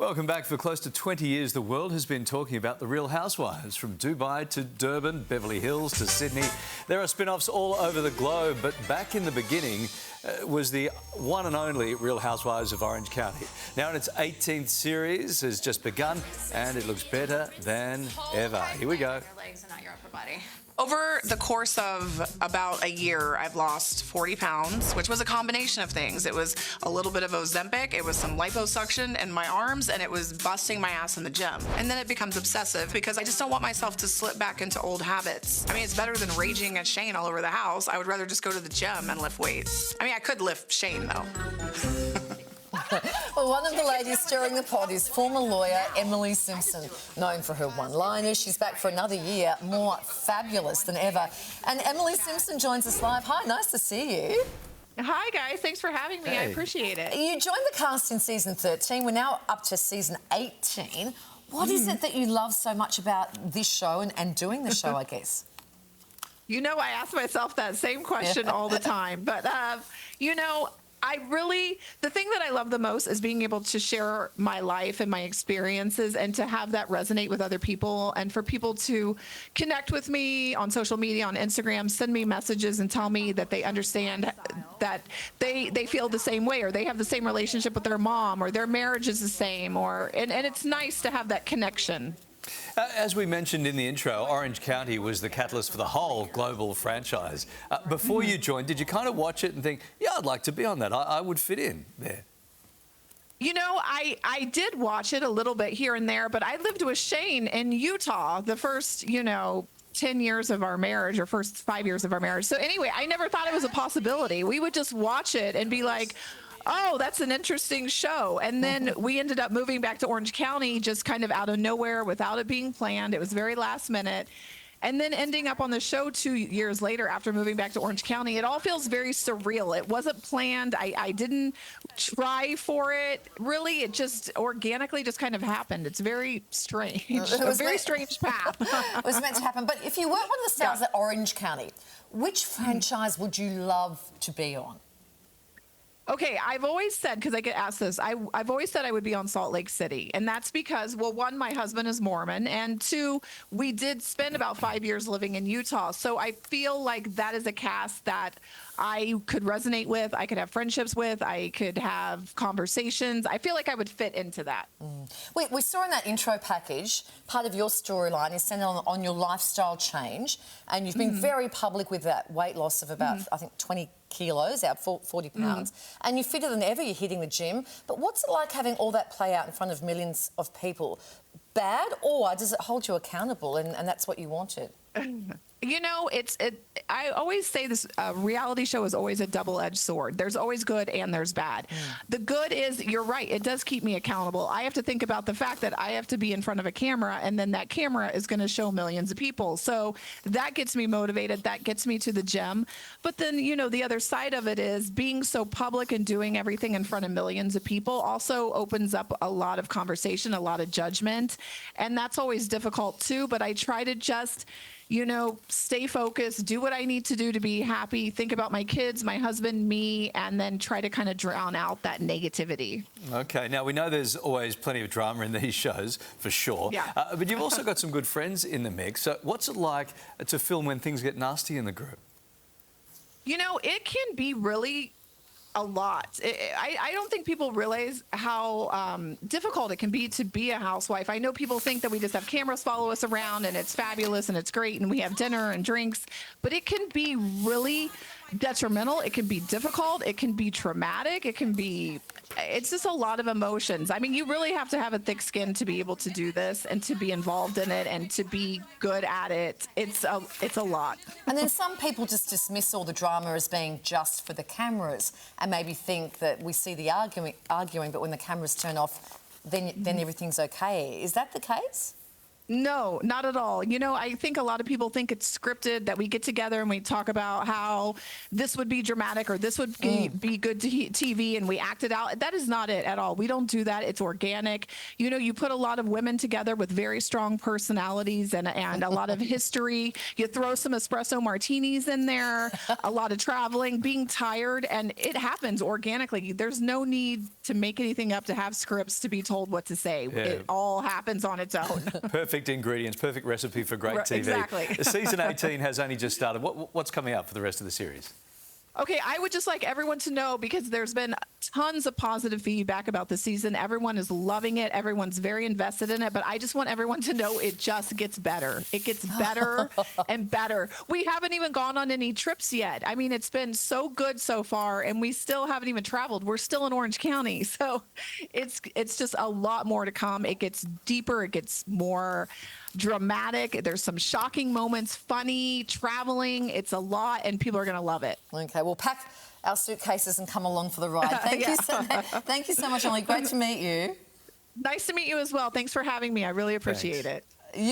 Welcome back. For close to 20 years, the world has been talking about the Real Housewives. From Dubai to Durban, Beverly Hills to Sydney. There are spin-offs all over the globe, but back in the beginning was the one and only Real Housewives of Orange County. Now in its 18th series has just begun, and it looks better than ever. Here we go. Your legs and not your upper body. Over the course of about a year, I've lost 40 pounds, which was a combination of things. It was a little bit of Ozempic, it was some liposuction in my arms, and it was busting my ass in the gym. And then it becomes obsessive because I just don't want myself to slip back into old habits. I mean, it's better than raging at Shane all over the house. I would rather just go to the gym and lift weights. I mean, I could lift Shane, though. Well, one of the ladies stirring the pot is former lawyer Emily Simpson. Known for her one-liners, she's back for another year, more fabulous than ever. And Emily Simpson joins us live. Hi, nice to see you. Hi, guys. Thanks for having me. Hey. I appreciate it. You joined the cast in season 13. We're now up to season 18. What is it that you love so much about this show and doing the show, I guess? You know, I ask myself that same question all the time. But, you know, the thing that I love the most is being able to share my life and my experiences and to have that resonate with other people and for people to connect with me on social media, on Instagram, send me messages and tell me that they understand that they feel the same way or they have the same relationship with their mom or their marriage is the same and it's nice to have that connection. As we mentioned in the intro, Orange County was the catalyst for the whole global franchise. Before you joined, did you kind of watch it and think, yeah, I'd like to be on that, I would fit in there? You know, I did watch it a little bit here and there, but I lived with Shane in Utah the first, 10 years of our marriage or first 5 years of our marriage. So anyway, I never thought it was a possibility. We would just watch it and be like, oh, that's an interesting show. And then we ended up moving back to Orange County just kind of out of nowhere without it being planned. It was very last minute. And then ending up on the show 2 years later after moving back to Orange County, it all feels very surreal. It wasn't planned. I didn't try for it. Really, it just organically just kind of happened. It's very strange. It was a very strange path. It was meant to happen. But if you weren't one of the stars at Orange County, which franchise would you love to be on? Okay, I've always said, because I get asked this, I've always said I would be on Salt Lake City. And that's because, well, one, my husband is Mormon, and two, we did spend about 5 years living in Utah. So I feel like that is a cast that I could resonate with, I could have friendships with, I could have conversations. I feel like I would fit into that. We saw in that intro package, part of your storyline is centered on your lifestyle change, and you've been very public with that weight loss of about, I think, 20 kilos, out 40 pounds, and you're fitter than ever, you're hitting the gym. But what's it like having all that play out in front of millions of people? Bad, or does it hold you accountable and that's what you wanted? You know, I always say this reality show is always a double-edged sword. There's always good and there's bad. The good is, you're right, it does keep me accountable. I have to think about the fact that I have to be in front of a camera and then that camera is going to show millions of people. So that gets me motivated. That gets me to the gym. But then, the other side of it is being so public and doing everything in front of millions of people also opens up a lot of conversation, a lot of judgment. And that's always difficult too. But I try to just stay focused, do what I need to do to be happy, think about my kids, my husband, me, and then try to kind of drown out that negativity. Okay, now we know there's always plenty of drama in these shows, for sure. Yeah. But you've also got some good friends in the mix. So what's it like to film when things get nasty in the group? It can be really a lot. I don't think people realize how difficult it can be to be a housewife. I know people think that we just have cameras follow us around and it's fabulous and it's great and we have dinner and drinks, but it can be really detrimental. It can be difficult. It can be traumatic. It's just a lot of emotions. I mean, you really have to have a thick skin to be able to do this and to be involved in it and to be good at it. It's a lot. And then some people just dismiss all the drama as being just for the cameras and maybe think that we see the arguing, but when the cameras turn off, then everything's okay. Is that the case? No, not at all. You know, I think a lot of people think it's scripted, that we get together and we talk about how this would be dramatic or this would be good TV and we act it out. That is not it at all. We don't do that. It's organic. You know, you put a lot of women together with very strong personalities and a lot of history. You throw some espresso martinis in there, a lot of traveling, being tired, and it happens organically. There's no need to make anything up, to have scripts, to be told what to say. Yeah. It all happens on its own. Perfect ingredients, perfect recipe for great TV. Exactly. Season 18 has only just started. What's coming up for the rest of the series? Okay, I would just like everyone to know, because there's been tons of positive feedback about the season. Everyone is loving it. Everyone's very invested in it. But I just want everyone to know it just gets better. It gets better and better. We haven't even gone on any trips yet. I mean, it's been so good so far, and we still haven't even traveled. We're still in Orange County. So it's just a lot more to come. It gets deeper. It gets more dramatic. There's some shocking moments, funny, traveling. It's a lot, and people are going to love it. Okay, we'll pack our suitcases and come along for the ride. Thank you so much, Emily. Great to meet you. Nice to meet you as well. Thanks for having me. I really appreciate it.